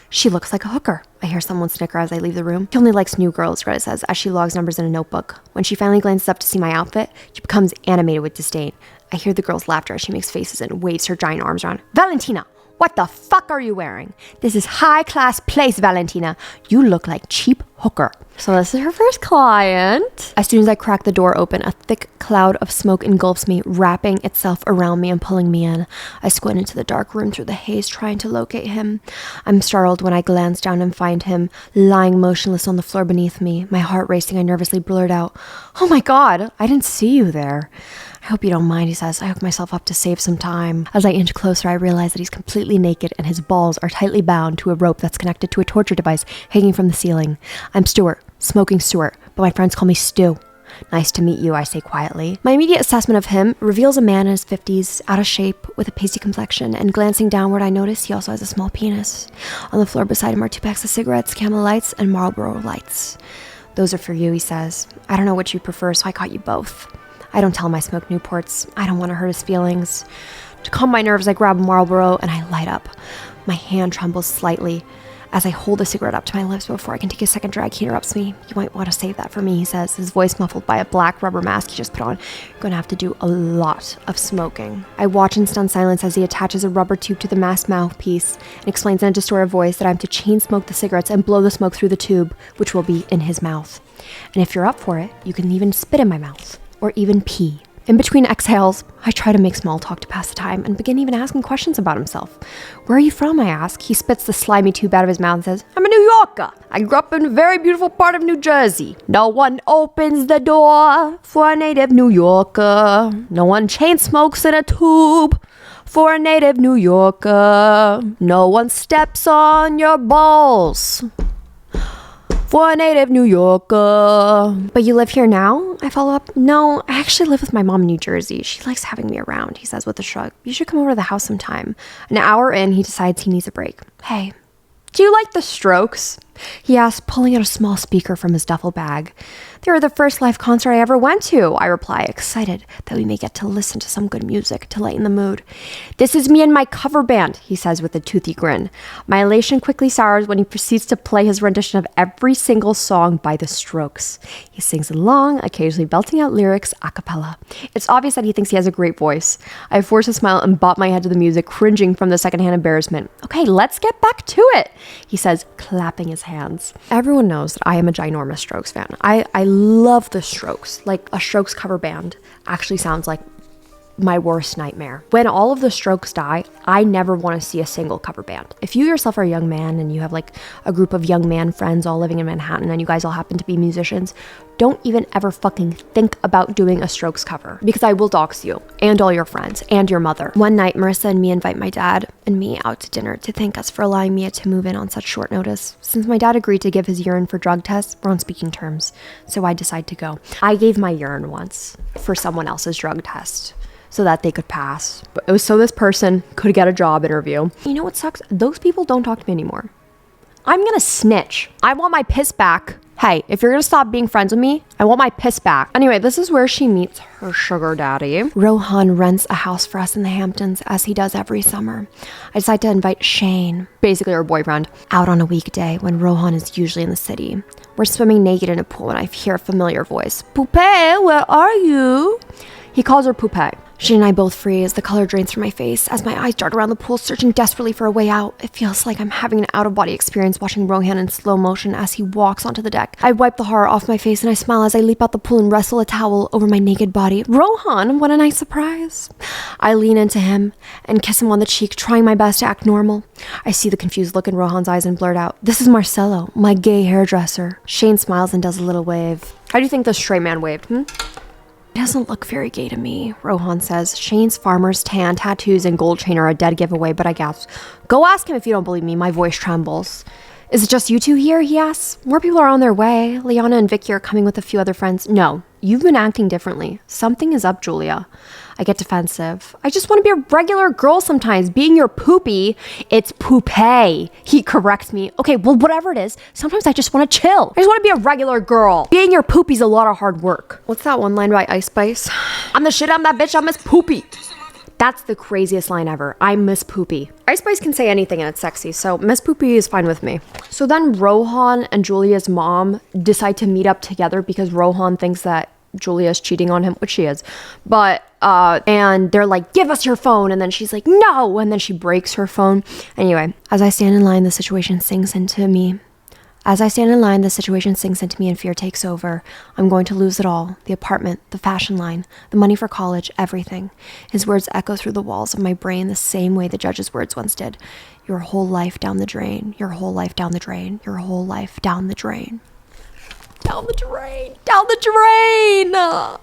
She looks like a hooker. I hear someone snicker as I leave the room. She only likes new girls, Greta says, as she logs numbers in a notebook. When she finally glances up to see my outfit, she becomes animated with disdain. I hear the girl's laughter as she makes faces and waves her giant arms around. Valentina, what the fuck are you wearing? This is high-class place, Valentina. You look like cheap hooker. So this is her first client. As soon as I crack the door open, a thick cloud of smoke engulfs me, wrapping itself around me and pulling me in. I squint into the dark room through the haze, trying to locate him. I'm startled when I glance down and find him lying motionless on the floor beneath me. My heart racing, I nervously blurt out, "Oh my God, I didn't see you there." "I hope you don't mind," he says. I hook myself up to save some time. As I inch closer, I realize that he's completely naked and his balls are tightly bound to a rope that's connected to a torture device hanging from the ceiling. I'm Stuart, smoking Stuart, but my friends call me Stu. Nice to meet you, I say quietly. My immediate assessment of him reveals a man in his 50s, out of shape, with a pasty complexion, and glancing downward I notice he also has a small penis. On the floor beside him are 2 packs of cigarettes, Camel Lights, and Marlboro Lights. Those are for you, he says. I don't know which you prefer, so I got you both. I don't tell him I smoke Newports. I don't want to hurt his feelings. To calm my nerves, I grab a Marlboro and I light up. My hand trembles slightly as I hold the cigarette up to my lips before I can take a second drag. He interrupts me. You might want to save that for me, he says, his voice muffled by a black rubber mask he just put on. You're going to have to do a lot of smoking. I watch in stunned silence as he attaches a rubber tube to the mask mouthpiece and explains in a distorted voice that I'm to chain smoke the cigarettes and blow the smoke through the tube, which will be in his mouth. And if you're up for it, you can even spit in my mouth, or even pee. In between exhales, I try to make small talk to pass the time and begin even asking questions about himself. Where are you from, I ask. He spits the slimy tube out of his mouth and says, I'm a New Yorker. I grew up in a very beautiful part of New Jersey. No one opens the door for a native New Yorker. No one chain smokes in a tube for a native New Yorker. No one steps on your balls for a native New Yorker. But you live here now? I follow up. No, I actually live with my mom in New Jersey. She likes having me around, he says with a shrug. You should come over to the house sometime. An hour in, he decides he needs a break. Hey, do you like the Strokes? He asked, pulling out a small speaker from his duffel bag. They were the first live concert I ever went to, I reply, excited that we may get to listen to some good music to lighten the mood. This is me and my cover band, he says with a toothy grin. My elation quickly sours when he proceeds to play his rendition of every single song by the Strokes. He sings along, occasionally belting out lyrics a cappella. It's obvious that he thinks he has a great voice. I force a smile and bob my head to the music, cringing from the secondhand embarrassment. Okay, let's get back to it, he says, clapping his hands. Everyone knows that I am a ginormous Strokes fan. I love the Strokes. Like, a Strokes cover band actually sounds like my worst nightmare. When all of the Strokes die, I never want to see a single cover band. If you yourself are a young man and you have like a group of young man friends all living in Manhattan and you guys all happen to be musicians, don't even ever fucking think about doing a Strokes cover, because I will dox you and all your friends and your mother. One night, Marissa and me invite my dad and me out to dinner to thank us for allowing Mia to move in on such short notice. Since my dad agreed to give his urine for drug tests, we're on speaking terms, so I decide to go. I gave my urine once for someone else's drug test so that they could pass. But it was so this person could get a job interview. You know what sucks? Those people don't talk to me anymore. I'm gonna snitch. I want my piss back. Hey, if you're gonna stop being friends with me, I want my piss back. Anyway, this is where she meets her sugar daddy. Rohan rents a house for us in the Hamptons, as he does every summer. I decide to invite Shane, basically her boyfriend, out on a weekday when Rohan is usually in the city. We're swimming naked in a pool and I hear a familiar voice. Poupée, where are you? He calls her Poupée. Shane and I both freeze. The color drains from my face as my eyes dart around the pool, searching desperately for a way out. It feels like I'm having an out-of-body experience watching Rohan in slow motion as he walks onto the deck. I wipe the horror off my face and I smile as I leap out the pool and wrestle a towel over my naked body. Rohan, what a nice surprise. I lean into him and kiss him on the cheek, trying my best to act normal. I see the confused look in Rohan's eyes and blurt out, "This is Marcelo, my gay hairdresser." Shane smiles and does a little wave. How do you think the straight man waved, It doesn't look very gay to me, Rohan says. Shane's farmer's tan, tattoos, and gold chain are a dead giveaway, but I gasp. Go ask him if you don't believe me. My voice trembles. Is it just you two here, he asks. More people are on their way. Liana and Vicky are coming with a few other friends. No, you've been acting differently. Something is up, Julia. I get defensive. I just want to be a regular girl sometimes. Being your poopy, it's poupée. He corrects me. Okay, well, whatever it is, sometimes I just want to chill. I just want to be a regular girl. Being your poopy's a lot of hard work. What's that one line by Ice Spice? I'm the shit, I'm that bitch, I'm Miss Poopy. That's the craziest line ever. I'm Miss Poopy. Ice Spice can say anything and it's sexy, so Miss Poopy is fine with me. So then Rohan and Julia's mom decide to meet up together because Rohan thinks that Julia's cheating on him, which she is. But, and they're like, give us your phone. And then she's like, no. And then she breaks her phone. Anyway, as I stand in line, the situation sinks into me. And fear takes over. I'm going to lose it all. The apartment, the fashion line, the money for college, everything. His words echo through the walls of my brain the same way the judge's words once did. Your whole life down the drain. Your whole life down the drain. Your whole life down the drain. Down the drain.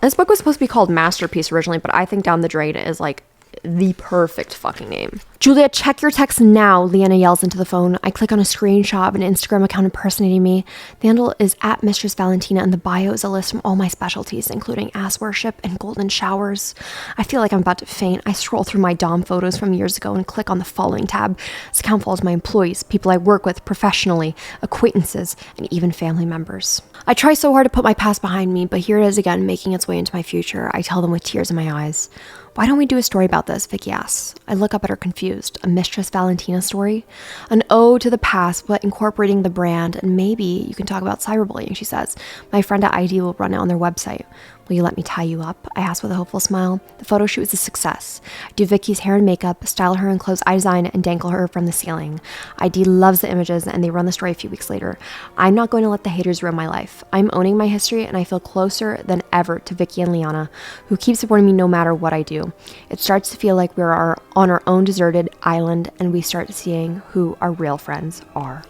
This book was supposed to be called Masterpiece originally, but I think Down the Drain is like the perfect fucking name. Julia, check your text now, Leanna yells into the phone. I click on a screenshot of an Instagram account impersonating me. The handle is at Mistress Valentina, and the bio is a list from all my specialties, including ass worship and golden showers. I feel like I'm about to faint. I scroll through my Dom photos from years ago and click on the following tab. This account follows my employees, people I work with professionally, acquaintances, and even family members. I try so hard to put my past behind me, but here it is again, making its way into my future. I tell them with tears in my eyes. Why don't we do a story about this? Vicky asks. I look up at her confused. A Mistress Valentina story? An ode to the past, but incorporating the brand, and maybe you can talk about cyberbullying, she says. My friend at ID will run it on their website. Will you let me tie you up? I ask with a hopeful smile. The photo shoot is a success. I do Vicky's hair and makeup, style her in clothes I design, and dangle her from the ceiling. ID loves the images, and they run the story a few weeks later. I'm not going to let the haters ruin my life. I'm owning my history, and I feel closer than ever to Vicky and Liana, who keep supporting me no matter what I do. It starts to feel like we're on our own deserted island, and we start seeing who our real friends are.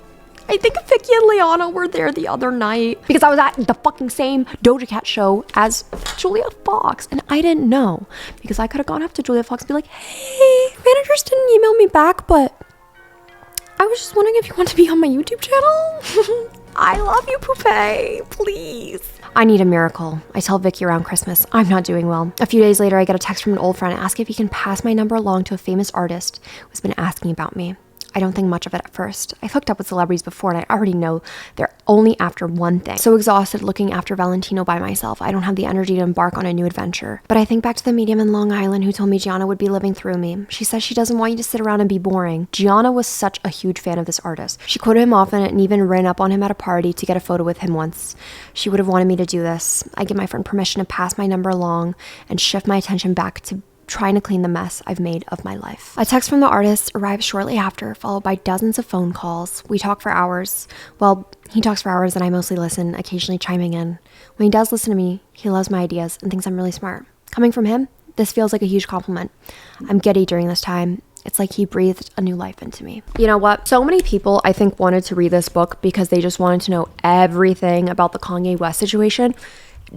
I think Vicky and Liana were there the other night because I was at the fucking same Doja Cat show as Julia Fox, and I didn't know because I could have gone up to Julia Fox and be like, hey, managers didn't email me back, but I was just wondering if you want to be on my YouTube channel. I love you, Poupée, please. I need a miracle. I tell Vicky around Christmas, I'm not doing well. A few days later, I get a text from an old friend asking if he can pass my number along to a famous artist who's been asking about me. I don't think much of it at first. I've hooked up with celebrities before, and I already know they're only after one thing. So exhausted looking after Valentino by myself, I don't have the energy to embark on a new adventure. But I think back to the medium in Long Island who told me Gianna would be living through me. She says she doesn't want you to sit around and be boring. Gianna was such a huge fan of this artist. She quoted him often and even ran up on him at a party to get a photo with him once. She would have wanted me to do this. I give my friend permission to pass my number along and shift my attention back to trying to clean the mess I've made of my life. A text from the artist arrives shortly after, followed by dozens of phone calls. We talk for hours. Well, he talks for hours and I mostly listen, occasionally chiming in. When he does listen to me, he loves my ideas and thinks I'm really smart. Coming from him, this feels like a huge compliment. I'm giddy during this time. It's like he breathed a new life into me. You know what? So many people, I think, wanted to read this book because they just wanted to know everything about the Kanye West situation.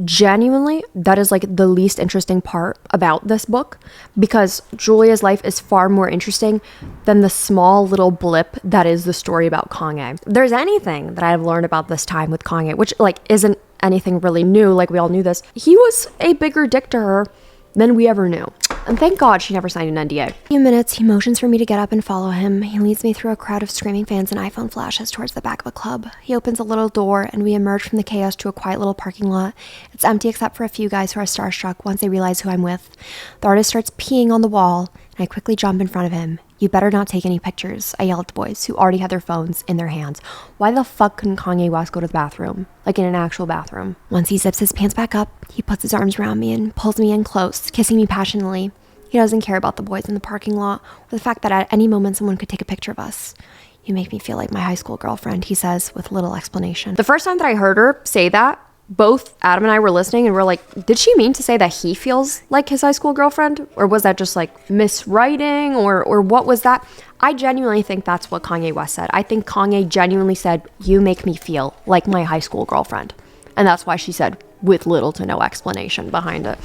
Genuinely, that is like the least interesting part about this book because Julia's life is far more interesting than the small little blip that is the story about Kanye. If there's anything that I've learned about this time with Kanye, which like isn't anything really new, like we all knew this, he was a bigger dick to her than we ever knew. And thank God she never signed an NDA. A few minutes, he motions for me to get up and follow him. He leads me through a crowd of screaming fans and iPhone flashes towards the back of a club. He opens a little door and we emerge from the chaos to a quiet little parking lot. It's empty except for a few guys who are starstruck once they realize who I'm with. The artist starts peeing on the wall and I quickly jump in front of him. You better not take any pictures, I yell at the boys who already had their phones in their hands. Why the fuck couldn't Kanye West go to the bathroom? Like in an actual bathroom. Once he zips his pants back up, he puts his arms around me and pulls me in close, kissing me passionately. He doesn't care about the boys in the parking lot or the fact that at any moment someone could take a picture of us. You make me feel like my high school girlfriend, he says with little explanation. The first time that I heard her say that, both Adam and I were listening and we're like, did she mean to say that he feels like his high school girlfriend? Or was that just like miswriting or what was that? I genuinely think that's what Kanye West said. I think Kanye genuinely said, you make me feel like my high school girlfriend. And that's why she said with little to no explanation behind it.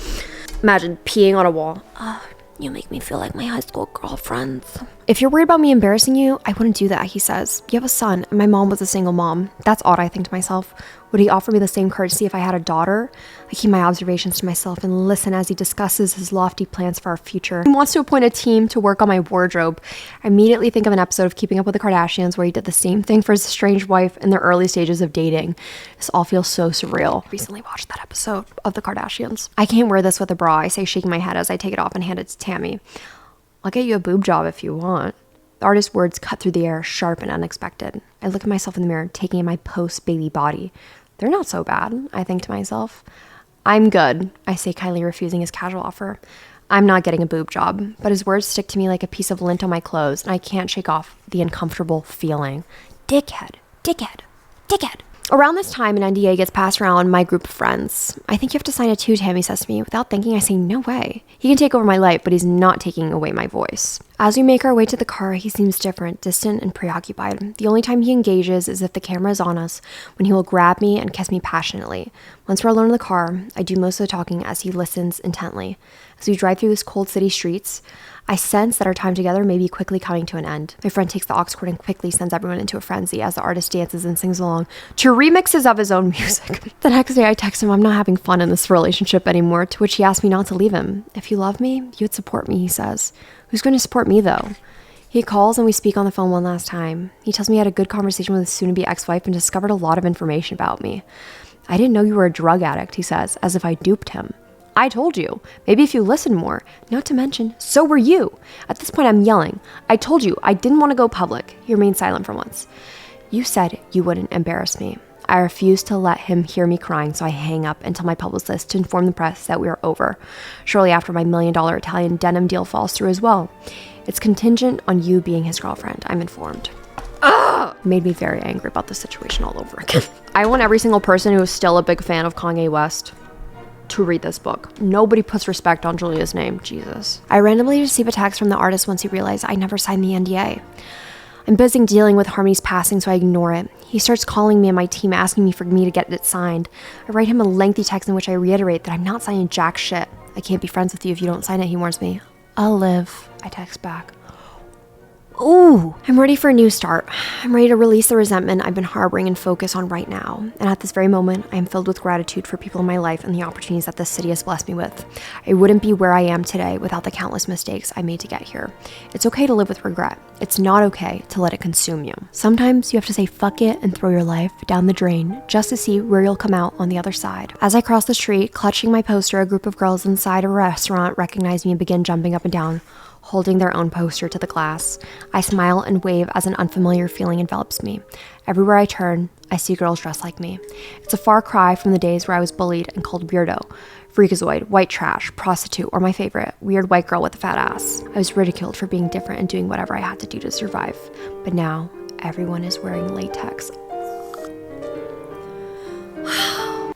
Imagine peeing on a wall. You make me feel like my high school girlfriends. If you're worried about me embarrassing you, I wouldn't do that, he says. You have a son, and my mom was a single mom. That's odd, I think to myself. Would he offer me the same courtesy if I had a daughter? I keep my observations to myself and listen as he discusses his lofty plans for our future. He wants to appoint a team to work on my wardrobe. I immediately think of an episode of Keeping Up with the Kardashians where he did the same thing for his estranged wife in the early stages of dating. This all feels so surreal. I recently watched that episode of the Kardashians. I can't wear this with a bra, I say, shaking my head as I take it off and hand it to Tammy. I'll get you a boob job if you want. The artist's words cut through the air, sharp and unexpected. I look at myself in the mirror, taking in my post-baby body. They're not so bad, I think to myself. I'm good, I say, kindly refusing his casual offer. I'm not getting a boob job, but his words stick to me like a piece of lint on my clothes, and I can't shake off the uncomfortable feeling. Dickhead, dickhead, dickhead. Around this time, an NDA gets passed around my group of friends. I think you have to sign it too, Tammy says to me. Without thinking, I say, no way. He can take over my life, but he's not taking away my voice. As we make our way to the car, he seems different, distant, and preoccupied. The only time he engages is if the camera is on us, when he will grab me and kiss me passionately. Once we're alone in the car, I do most of the talking as he listens intently. As we drive through these cold city streets, I sense that our time together may be quickly coming to an end. My friend takes the aux cord and quickly sends everyone into a frenzy as the artist dances and sings along to remixes of his own music. The next day I text him I'm not having fun in this relationship anymore, to which he asked me not to leave him. If you love me, you would support me, he says. Who's going to support me though? He calls and we speak on the phone one last time. He tells me he had a good conversation with his soon-to-be ex-wife and discovered a lot of information about me. I didn't know you were a drug addict, he says, as if I duped him. I told you. Maybe if you listened more. Not to mention, so were you. At this point, I'm yelling. I told you I didn't want to go public. He remained silent for once. You said you wouldn't embarrass me. I refused to let him hear me crying, so I hang up and tell my publicist to inform the press that we are over. Shortly after, my $1 million Italian denim deal falls through as well. It's contingent on you being his girlfriend, I'm informed. Made me very angry about the situation all over again. I want every single person who is still a big fan of Kanye West to read this book. Nobody puts respect on Julia's name, Jesus. I randomly receive a text from the artist once he realized I never signed the NDA. I'm busy dealing with Harmony's passing, so I ignore it. He starts calling me and my team asking me for me to get it signed. I write him a lengthy text in which I reiterate that I'm not signing jack shit. I can't be friends with you if you don't sign it, he warns me. I'll live, I text back. Ooh, I'm ready for a new start. I'm ready to release the resentment I've been harboring and focus on right now. And at this very moment, I am filled with gratitude for people in my life and the opportunities that this city has blessed me with. I wouldn't be where I am today without the countless mistakes I made to get here. It's okay to live with regret. It's not okay to let it consume you. Sometimes you have to say fuck it and throw your life down the drain just to see where you'll come out on the other side. As I cross the street, clutching my poster, a group of girls inside a restaurant recognize me and begin jumping up and down, holding their own poster to the glass. I smile and wave as an unfamiliar feeling envelops me. Everywhere I turn, I see girls dressed like me. It's a far cry from the days where I was bullied and called weirdo, freakazoid, white trash, prostitute, or my favorite, weird white girl with a fat ass. I was ridiculed for being different and doing whatever I had to do to survive. But now, everyone is wearing latex.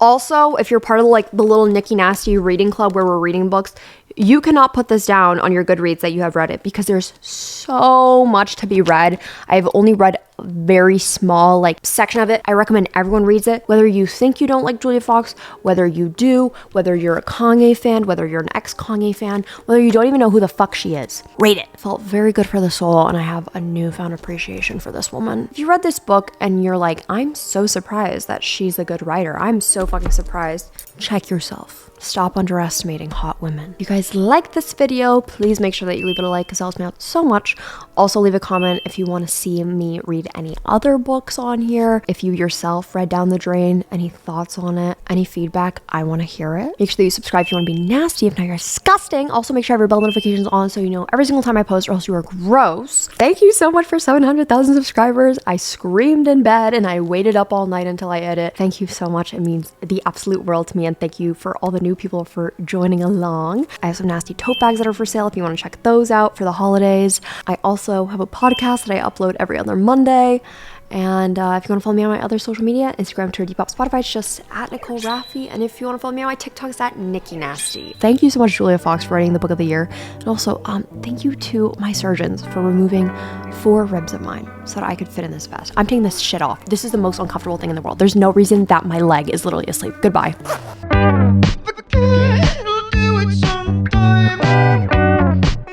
Also, if you're part of the little Nikki Nasty reading club where we're reading books, you cannot put this down on your Goodreads that you have read it because there's so much to be read. I've only read a very small section of it. I recommend everyone reads it, whether you think you don't like Julia Fox, whether you do, whether you're a Kanye fan, whether you're an ex-Kanye fan, whether you don't even know who the fuck she is. Read it. It felt very good for the soul, and I have a newfound appreciation for this woman. If you read this book and you're like, I'm so surprised that she's a good writer, I'm so fucking surprised, check yourself. Stop underestimating hot women. If you guys like this video, please make sure that you leave it a like because it helps me out so much. Also leave a comment if you want to see me read any other books on here. If you yourself read Down the Drain, any thoughts on it, any feedback, I want to hear it. Make sure that you subscribe if you want to be nasty. If not, you're disgusting. Also make sure you have your bell notifications on so you know every single time I post or else you are gross. Thank you so much for 700,000 subscribers. I screamed in bed and I waited up all night until I edit. Thank you so much. It means the absolute world to me, and thank you for all the new people for joining along. I have some nasty tote bags that are for sale if you want to check those out for the holidays. I also have a podcast that I upload every other Monday. And if you want to follow me on my other social media, Instagram, Twitter, Depop, Spotify, it's just at Nicole Rafiee. And if you want to follow me on my TikTok, it's at Nikki Nasty. Thank you so much, Julia Fox, for writing the book of the year. And also, thank you to my surgeons for removing 4 ribs of mine so that I could fit in this vest. I'm taking this shit off. This is the most uncomfortable thing in the world. There's no reason that my leg is literally asleep. Goodbye.